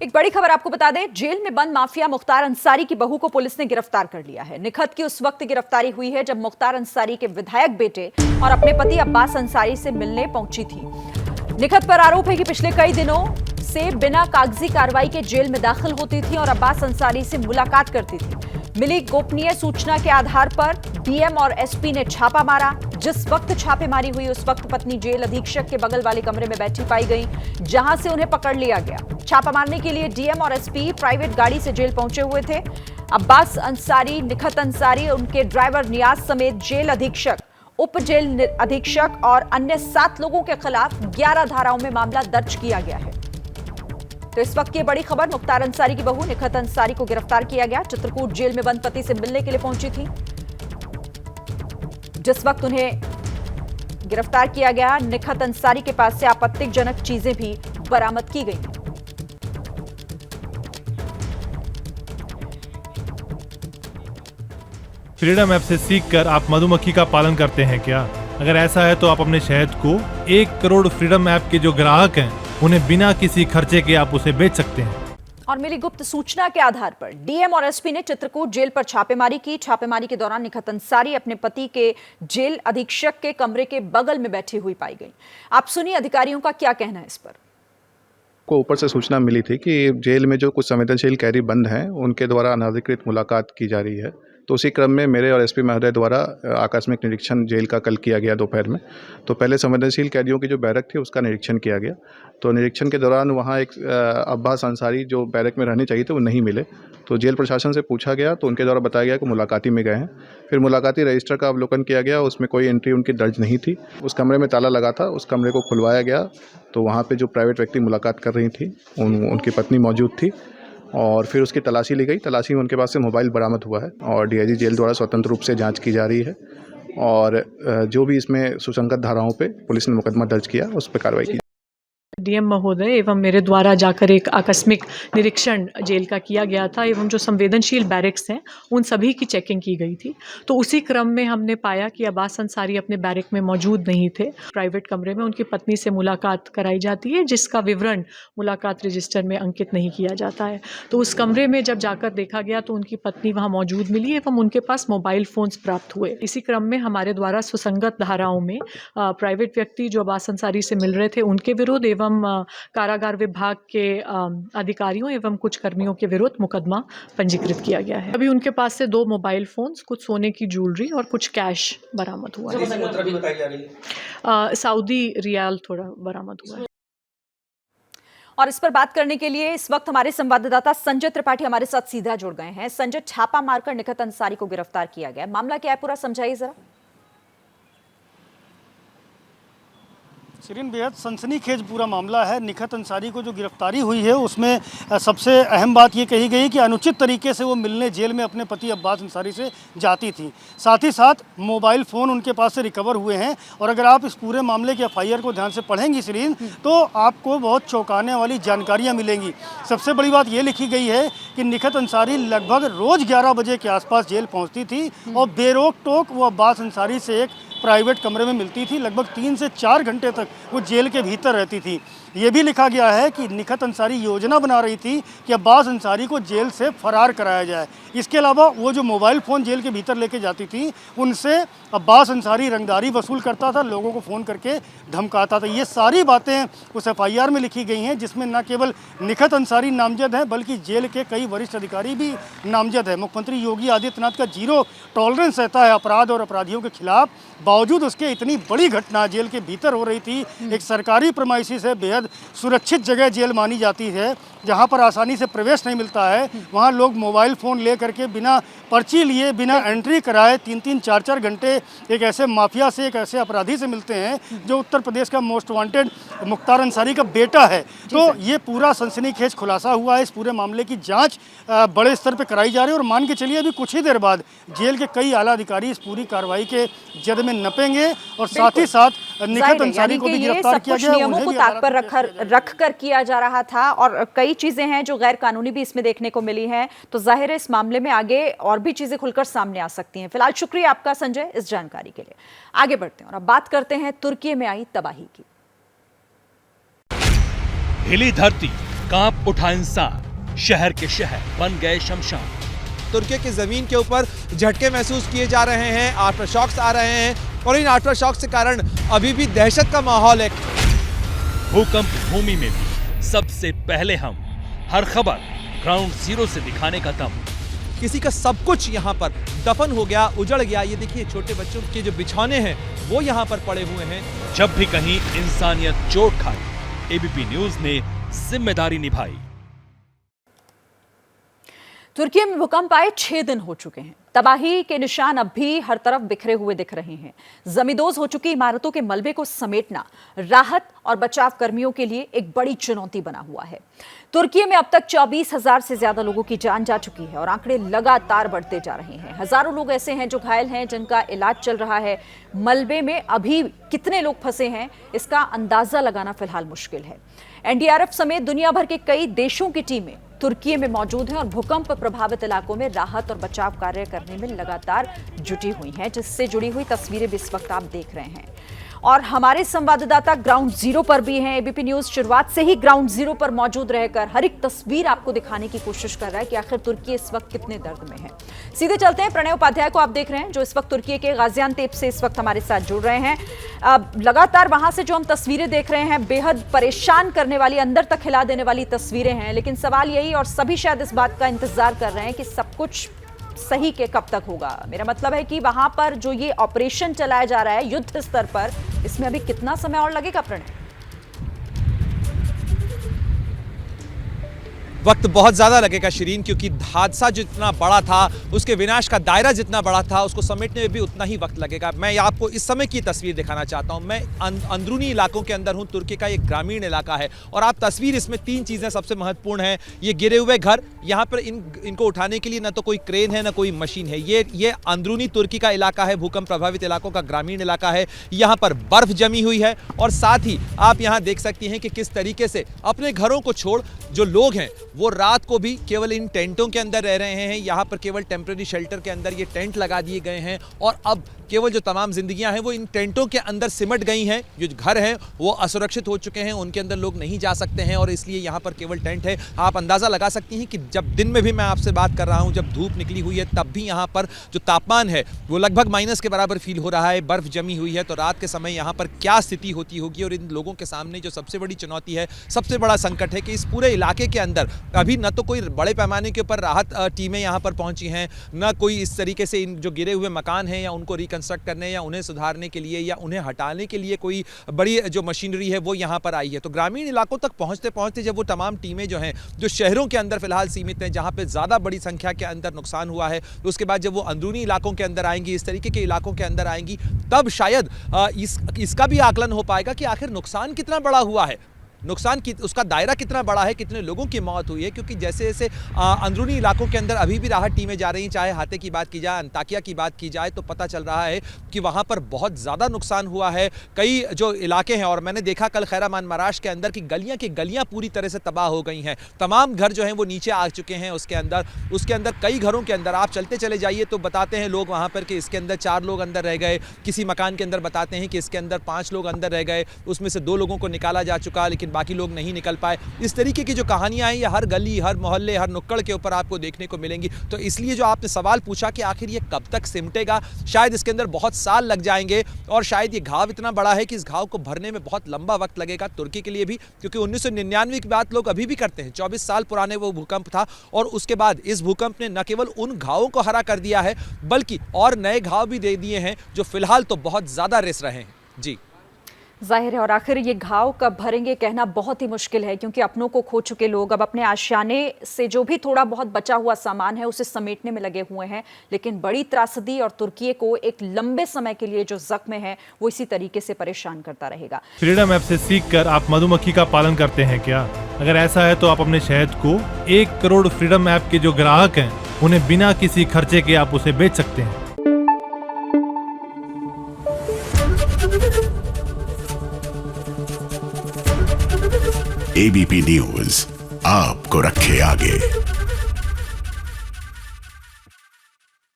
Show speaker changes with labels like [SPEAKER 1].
[SPEAKER 1] एक बड़ी खबर आपको बता दें, जेल में बंद माफिया मुख्तार अंसारी की बहू को पुलिस ने गिरफ्तार कर लिया है। निखत की उस वक्त गिरफ्तारी हुई है जब मुख्तार अंसारी के विधायक बेटे और अपने पति अब्बास अंसारी से मिलने पहुंची थी। निखत पर आरोप है कि पिछले कई दिनों से बिना कागजी कार्रवाई के जेल में दाखिल होती थी और अब्बास अंसारी से मुलाकात करती थी। मिली गोपनीय सूचना के आधार पर डीएम और एसपी ने छापा मारा। जिस वक्त छापेमारी हुई उस वक्त पत्नी जेल अधीक्षक के बगल वाले कमरे में बैठी पाई गई, जहां से उन्हें पकड़ लिया गया। छापा मारने के लिए डीएम और एसपी प्राइवेट गाड़ी से जेल पहुंचे हुए थे। अब्बास अंसारी, निखत अंसारी, उनके ड्राइवर नियाज समेत जेल अधीक्षक, उप जेल अधीक्षक और अन्य 7 लोगों के खिलाफ 11 धाराओं में मामला दर्ज किया गया है। तो इस वक्त की बड़ी खबर, मुख्तार अंसारी की बहू निखत अंसारी को गिरफ्तार किया गया। चित्रकूट जेल में बंद पति से मिलने के लिए पहुंची थी। जिस वक्त उन्हें गिरफ्तार किया गया, निखत अंसारी के पास से आपत्तिजनक चीजें भी बरामद की गई।
[SPEAKER 2] फ्रीडम ऐप से सीखकर आप मधुमक्खी का पालन करते हैं क्या? अगर ऐसा है तो आप अपने शहद को 1 करोड़ फ्रीडम ऐप के जो ग्राहक हैं उन्हें बिना किसी खर्चे के आप उसे बेच सकते हैं।
[SPEAKER 1] और मिली गुप्त सूचना के आधार पर डीएम और एसपी ने चित्रकूट जेल पर छापेमारी की। छापेमारी के दौरान निखत अंसारी अपने पति के जेल अधीक्षक के कमरे के बगल में बैठी हुई पाई गई। आप सुनिए अधिकारियों का क्या कहना है इस पर।
[SPEAKER 3] को ऊपर से सूचना मिली थी कि जेल में जो कुछ संवेदनशील कैदी बंद हैं उनके द्वारा अनधिकृत मुलाकात की जा रही है। तो उसी क्रम में मेरे और एसपी महोदय द्वारा आकस्मिक निरीक्षण जेल का कल किया गया दोपहर में। तो पहले संवेदनशील कैदियों की जो बैरक थी उसका निरीक्षण किया गया। तो निरीक्षण के दौरान वहाँ एक अब्बास अंसारी जो बैरक में रहने चाहिए थे वो नहीं मिले। तो जेल प्रशासन से पूछा गया तो उनके द्वारा बताया गया कि मुलाकाती में गए हैं। फिर मुलाकाती रजिस्टर का अवलोकन किया गया, उसमें कोई एंट्री उनकी दर्ज नहीं थी। उस कमरे में ताला लगा था, उस कमरे को खुलवाया गया तो वहाँ पे जो प्राइवेट व्यक्ति मुलाकात कर रही थी उनकी पत्नी मौजूद थी और फिर उसकी तलाशी ली गई। तलाशी में उनके पास से मोबाइल बरामद हुआ है और डीआईजी जेल द्वारा स्वतंत्र रूप से जांच की जा रही है और जो भी इसमें सुसंगत धाराओं पे पुलिस ने मुकदमा दर्ज किया उस पर कार्रवाई की।
[SPEAKER 4] डीएम महोदय एवं मेरे द्वारा जाकर एक आकस्मिक निरीक्षण जेल का किया गया था एवं जो संवेदनशील बैरक्स हैं उन सभी की चेकिंग की गई थी। तो उसी क्रम में हमने पाया कि अब्बास अंसारी अपने बैरक में मौजूद नहीं थे। प्राइवेट कमरे में उनकी पत्नी से मुलाकात कराई जाती है जिसका विवरण मुलाकात रजिस्टर में अंकित नहीं किया जाता है। तो उस कमरे में जब जाकर देखा गया तो उनकी पत्नी वहाँ मौजूद मिली एवं उनके पास मोबाइल फ़ोन्स प्राप्त हुए। इसी क्रम में हमारे द्वारा सुसंगत धाराओं में प्राइवेट व्यक्ति जो अब्बास अंसारी से मिल रहे थे उनके विरुद्ध एवं कारागार विभाग के अधिकारियों एवं कुछ कर्मियों के विरुद्ध मुकदमा पंजीकृत किया गया है। अभी उनके पास से 2 मोबाइल फोन्स, कुछ सोने की ज्वेलरी और कुछ कैश बरामद हुआ है। सऊदी रियाल थोड़ा बरामद हुआ है।
[SPEAKER 1] और इस पर बात करने के लिए इस वक्त हमारे संवाददाता संजय त्रिपाठी हमारे साथ सीधा जुड़ गए हैं। संजय, छापा मारकर निखत अंसारी को गिरफ्तार किया गया, मामला क्या है, पूरा समझाइए जरा।
[SPEAKER 5] शिरीन, बेहद सनसनीखेज पूरा मामला है। निखत अंसारी को जो गिरफ्तारी हुई है उसमें सबसे अहम बात ये कही गई कि अनुचित तरीके से वो मिलने जेल में अपने पति अब्बास अंसारी से जाती थी। साथ ही साथ मोबाइल फ़ोन उनके पास से रिकवर हुए हैं। और अगर आप इस पूरे मामले के एफआईआर को ध्यान से पढ़ेंगी शिरीन, तो आपको बहुत चौंकाने वाली जानकारियाँ मिलेंगी। सबसे बड़ी बात ये लिखी गई है कि निखत अंसारी लगभग रोज़ 11 बजे के आसपास जेल पहुँचती थी और बेरोक टोक वो अब्बास अंसारी से एक प्राइवेट कमरे में मिलती थी। लगभग 3 से 4 घंटे तक वो जेल के भीतर रहती थी। ये भी लिखा गया है कि निखत अंसारी योजना बना रही थी कि अब्बास अंसारी को जेल से फरार कराया जाए। इसके अलावा वो जो मोबाइल फ़ोन जेल के भीतर लेके जाती थी उनसे अब्बास अंसारी रंगदारी वसूल करता था, लोगों को फ़ोन करके धमकाता था। ये सारी बातें उस एफआईआर में लिखी गई हैं जिसमें न केवल निखत अंसारी नामजद है बल्कि जेल के कई वरिष्ठ अधिकारी भी नामजद है। मुख्यमंत्री योगी आदित्यनाथ का 0 टॉलरेंस रहता है अपराध और अपराधियों के खिलाफ। बावजूद उसके इतनी बड़ी घटना जेल के भीतर हो रही थी। एक सरकारी प्रमाइसी से बेहद सुरक्षित जगह जेल मानी जाती है जहां पर आसानी से प्रवेश नहीं मिलता है। वहां लोग मोबाइल फ़ोन ले करके बिना पर्ची लिए, बिना एंट्री कराए 3-3, 4-4 घंटे एक ऐसे माफिया से, एक ऐसे अपराधी से मिलते हैं जो उत्तर प्रदेश का मोस्ट वांटेड मुख्तार अंसारी का बेटा है। तो ये पूरा सनसनीखेज खुलासा हुआ है। इस पूरे मामले की जाँच बड़े स्तर पर कराई जा रही है और मान के चलिए अभी कुछ ही देर बाद जेल के कई आला अधिकारी इस पूरी कार्रवाई के जद में नपेंगे और साथ ही साथ निखत अंसारी को भी गिरफ्तार किया गया।
[SPEAKER 1] नियमों को ताक पर रख कर किया जा रहा था और कई चीजें हैं जो गैर कानूनी भी इसमें देखने को मिली हैं। तो जाहिर है इस मामले में आगे और भी चीजें खुलकर सामने आ सकती हैं। फिलहाल शुक्रिया आपका संजय इस जानकारी के लिए। आगे बढ़ते हैं और अब बात करते हैं तुर्की में आई तबाही की।
[SPEAKER 6] हिली धरती, कांप उठा इंसान, शहर के शहर बन गए शमशान।
[SPEAKER 7] तुर्की की जमीन के ऊपर झटके महसूस किए जा रहे हैं, आफ्टर शॉक्स आ रहे हैं और इन आफ्टर शॉक्स के कारण अभी भी दहशत का माहौल है।
[SPEAKER 6] भूकंप भूमि में भी सबसे पहले हम, हर खबर ग्राउंड जीरो से दिखाने का दम।
[SPEAKER 7] किसी का सब कुछ यहाँ पर दफन हो गया, उजड़ गया। ये देखिए छोटे बच्चों के जो बिछौने हैं वो यहाँ पर पड़े हुए हैं।
[SPEAKER 6] जब भी कहीं इंसानियत चोट खाई, एबीपी न्यूज ने जिम्मेदारी निभाई।
[SPEAKER 1] तुर्की में भूकंप आए 6 दिन हो चुके हैं। तबाही के निशान अब भी हर तरफ बिखरे हुए दिख रहे हैं। जमींदोज हो चुकी इमारतों के मलबे को समेटना राहत और बचाव कर्मियों के लिए एक बड़ी चुनौती बना हुआ है। तुर्की में अब तक 24,000 से ज्यादा लोगों की जान जा चुकी है और आंकड़े लगातार बढ़ते जा रहे हैं। हजारों लोग ऐसे हैं जो घायल हैं, जिनका इलाज चल रहा है। मलबे में अभी कितने लोग फंसे हैं, इसका अंदाजा लगाना फिलहाल मुश्किल है। एनडीआरएफ समेत दुनिया भर के कई देशों की टीमें तुर्की में मौजूद हैं और भूकंप प्रभावित इलाकों में राहत और बचाव कार्य करने में लगातार जुटी हुई हैं, जिससे जुड़ी हुई तस्वीरें भी इस वक्त आप देख रहे हैं। और हमारे संवाददाता ग्राउंड जीरो पर भी हैं। एबीपी न्यूज शुरुआत से ही ग्राउंड जीरो पर मौजूद रहकर हर एक तस्वीर आपको दिखाने की कोशिश कर रहा है कि आखिर तुर्की इस वक्त कितने दर्द में है। सीधे चलते हैं, प्रणय उपाध्याय को आप देख रहे हैं जो इस वक्त तुर्की के गाजियान्तेप से इस वक्त हमारे साथ जुड़ रहे हैं। लगातार वहां से जो हम तस्वीरें देख रहे हैं, बेहद परेशान करने वाली, अंदर तक हिला देने वाली तस्वीरें हैं। लेकिन सवाल यही, और सभी शायद इस बात का इंतजार कर रहे हैं कि सब कुछ सही के कब तक होगा। मेरा मतलब है कि वहां पर जो ये ऑपरेशन चलाया जा रहा है युद्ध स्तर पर, इसमें अभी कितना समय और लगेगा प्रणय?
[SPEAKER 7] वक्त बहुत ज़्यादा लगेगा शिरीन, क्योंकि हादसा जितना बड़ा था, उसके विनाश का दायरा जितना बड़ा था, उसको समेटने में भी उतना ही वक्त लगेगा। मैं आपको इस समय की तस्वीर दिखाना चाहता हूं। मैं अंदरूनी इलाकों के अंदर हूं। तुर्की का एक ग्रामीण इलाका है और आप तस्वीर, इसमें 3 चीज़ें सबसे महत्वपूर्ण हैं। ये गिरे हुए घर, यहाँ पर इनको उठाने के लिए ना तो कोई क्रेन है ना कोई मशीन है। ये अंदरूनी तुर्की का इलाका है, भूकंप प्रभावित इलाकों का ग्रामीण इलाका है। यहाँ पर बर्फ जमी हुई है और साथ ही आप यहाँ देख सकती हैं कि किस तरीके से अपने घरों को छोड़ जो लोग हैं वो रात को भी केवल इन टेंटों के अंदर रह रहे हैं। यहाँ पर केवल टेम्परेरी शेल्टर के अंदर ये टेंट लगा दिए गए हैं और अब केवल जो तमाम जिंदगियां हैं वो इन टेंटों के अंदर सिमट गई हैं। जो घर हैं वो असुरक्षित हो चुके हैं, उनके अंदर लोग नहीं जा सकते हैं और इसलिए यहाँ पर केवल टेंट है। आप अंदाज़ा लगा सकती हैं कि जब दिन में भी मैं आपसे बात कर रहा हूँ, जब धूप निकली हुई है, तब भी यहाँ पर जो तापमान है वो लगभग माइनस के बराबर फील हो रहा है। बर्फ़ जमी हुई है, तो रात के समय यहाँ पर क्या स्थिति होती होगी। और इन लोगों के सामने जो सबसे बड़ी चुनौती है, सबसे बड़ा संकट है कि इस पूरे इलाके के अंदर अभी न तो कोई बड़े पैमाने के ऊपर राहत टीमें यहाँ पर पहुँची हैं, न कोई इस तरीके से इन जो गिरे हुए मकान हैं या उनको रिकंस्ट्रक्ट करने या उन्हें सुधारने के लिए या उन्हें हटाने के लिए कोई बड़ी जो मशीनरी है वो यहाँ पर आई है। तो ग्रामीण इलाकों तक पहुँचते पहुँचते जब वो तमाम टीमें जो हैं, जो शहरों के अंदर फिलहाल सीमित हैं, जहाँ पे ज़्यादा बड़ी संख्या के अंदर नुकसान हुआ है, उसके बाद जब वो अंदरूनी इलाकों के अंदर आएंगी, इस तरीके के इलाकों के अंदर आएंगी, तब शायद इसका भी आकलन हो पाएगा कि आखिर नुकसान कितना बड़ा हुआ है, नुकसान की उसका दायरा कितना बड़ा है, कितने लोगों की मौत हुई है। क्योंकि जैसे जैसे अंदरूनी इलाकों के अंदर अभी भी राहत टीमें जा रही हैं, चाहे हाते की बात की जाए, अंताकिया की बात की जाए, तो पता चल रहा है कि वहाँ पर बहुत ज़्यादा नुकसान हुआ है। कई जो इलाके हैं, और मैंने देखा कल खैरामान मराश के अंदर की गलियाँ पूरी तरह से तबाह हो गई हैं। तमाम घर जो हैं वो नीचे आ चुके हैं। उसके अंदर कई घरों के अंदर आप चलते चले जाइए तो बताते हैं लोग वहाँ पर कि इसके अंदर 4 लोग अंदर रह गए। किसी मकान के अंदर बताते हैं कि इसके अंदर 5 लोग अंदर रह गए, उसमें से 2 लोगों को निकाला जा चुका, लेकिन बाकी लोग नहीं निकल पाए। इस तरीके की जो कहानियां हैं ये हर गली, हर मोहल्ले, हर नुक्कड़ के ऊपर आपको देखने को मिलेंगी। तो इसलिए जो आपने सवाल पूछा कि आखिर ये कब तक सिमटेगा, शायद इसके अंदर बहुत साल लग जाएंगे और शायद ये घाव इतना बड़ा है कि इस घाव को भरने में बहुत लंबा वक्त लगेगा तुर्की के लिए भी। क्योंकि 1999 की बात लोग अभी भी करते हैं, 24 साल पुराने वो भूकंप था और उसके बाद इस भूकंप ने न केवल उन घावों को हरा कर दिया है बल्कि और नए घाव भी दे दिए हैं जो फिलहाल तो बहुत ज्यादा रिस रहे हैं। जी
[SPEAKER 1] जाहिर है, और आखिर ये घाव कब भरेंगे कहना बहुत ही मुश्किल है, क्योंकि अपनों को खो चुके लोग अब अपने आशियाने से जो भी थोड़ा बहुत बचा हुआ सामान है उसे समेटने में लगे हुए हैं। लेकिन बड़ी त्रासदी और तुर्की को एक लंबे समय के लिए जो जख्म है वो इसी तरीके से परेशान करता रहेगा।
[SPEAKER 2] फ्रीडम ऐप से सीखकर आप मधुमक्खी का पालन करते हैं क्या? अगर ऐसा है तो आप अपने शहद को 1 करोड़ फ्रीडम ऐप के जो ग्राहक हैं उन्हें बिना किसी खर्चे के आप उसे बेच सकते हैं।
[SPEAKER 8] एबीपी न्यूज आपको रखे आगे।